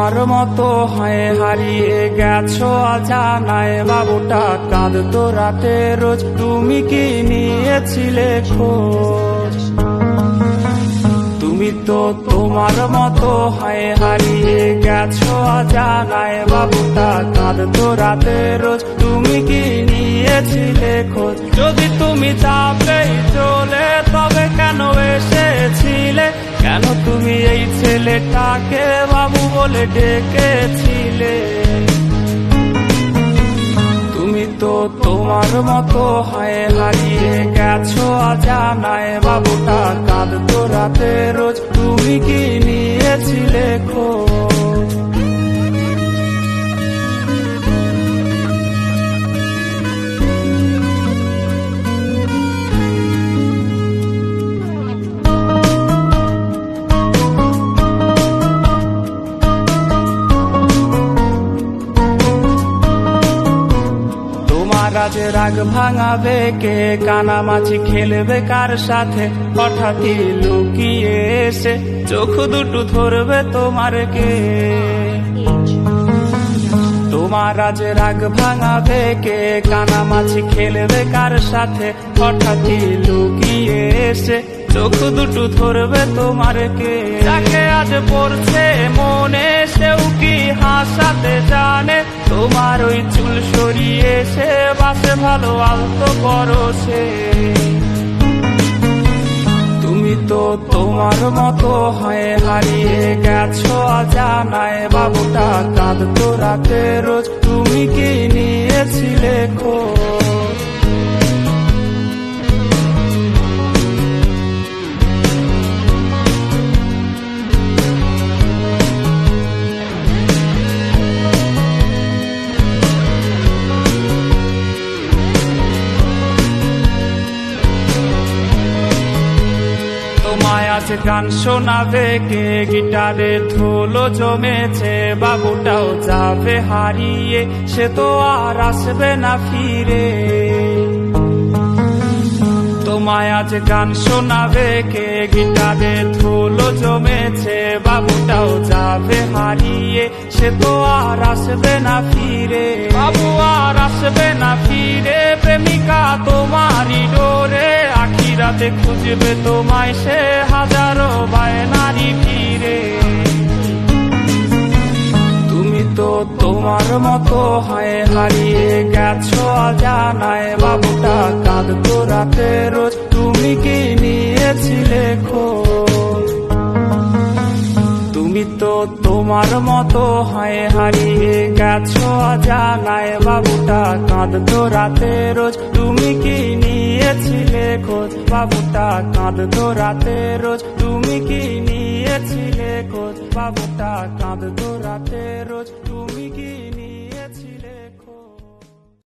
তোমার মতো হয় হারিয়ে গেছো অজানায়, বাবুটা কাঁদতো রাতে রোজ, তুমি কি নিয়েছিলে খোঁজ? তুমি তো তোমার মতো হয় হারিয়ে গেছো অজানায়, বাবুটা কাঁদতো রাতে রোজ, তুমি কি নিয়েছিলে খোঁজ? যদি তুমি যাবেই চলে তবে কেন এসেছিলে? কেন তুমি এই ছেলেটাকে বাবু বলে ডেকেছিলে? তুমি তো তোমার মতো হয় হারিয়ে গেছো অজানায়, বাবুটা কাঁদতো রাতে রোজ, তুমি কি নিয়েছিলে খোঁজ? আজ রাগ ভাঙাবে কে? কানামাছি খেলবে কার সাথে? হঠাৎই লুকিয়ে এসে চোখ দুটো ধরবে তোমার কে? তোমার আজ রাগ ভাঙাবে কে? কানামাছি খেলবে কার সাথে? হঠাৎই লুকিয়ে এসে চোখ দুটো ধরবে তোমার কে? যাকে আজ পড়ছে মনে সেও কি হাসাতে জানে? তোমার ওই চুল সরিয়ে সে বাসে ভালো আলতো করো সে। তুমি তো তোমার মতো হয় হারিয়ে গেছো অজানায়, বাবুটা কাঁদতো রাতে রোজ, তুমি কি নিয়েছিলে খোঁজ? তোমায় আজ গান শোনাবে কে? গিটারে ধুলো জমেছে, বাবুটাও যাবে হারিয়ে, সে তো আর আসবে না ফিরে। তোমায় আজ গান শোনাবে কে? গিটারে ধুলো জমেছে, বাবুটাও যাবে হারিয়ে, সে তো আর আসবে না ফিরে। বাবু আর আসবে না ফিরে, প্রেমিকা তোমারই ডোরে, আখিরাতে খুঁজবে তোমায় সে হাজারো বায়নারি ফিরে। তুমি তো তোমার মতো হয় হারিয়ে গেছো অজানায়, বাবুটা কাঁদতো রাতে রোজ, তুমি কি নিয়েছিলে খোঁজ? তুমি তো তোমার মতো হয় হারিয়ে গেছো অজানায়, বাবুটা কাঁদতো রাতে রোজ, তুমি কি নিয়েছিলে খোঁজ? বাবুটা কাঁদতো রাতে রোজ, তুমি কি নিয়েছিলে খোঁজ? বাবুটা কাঁদতো রাতে রোজ, তুমি কি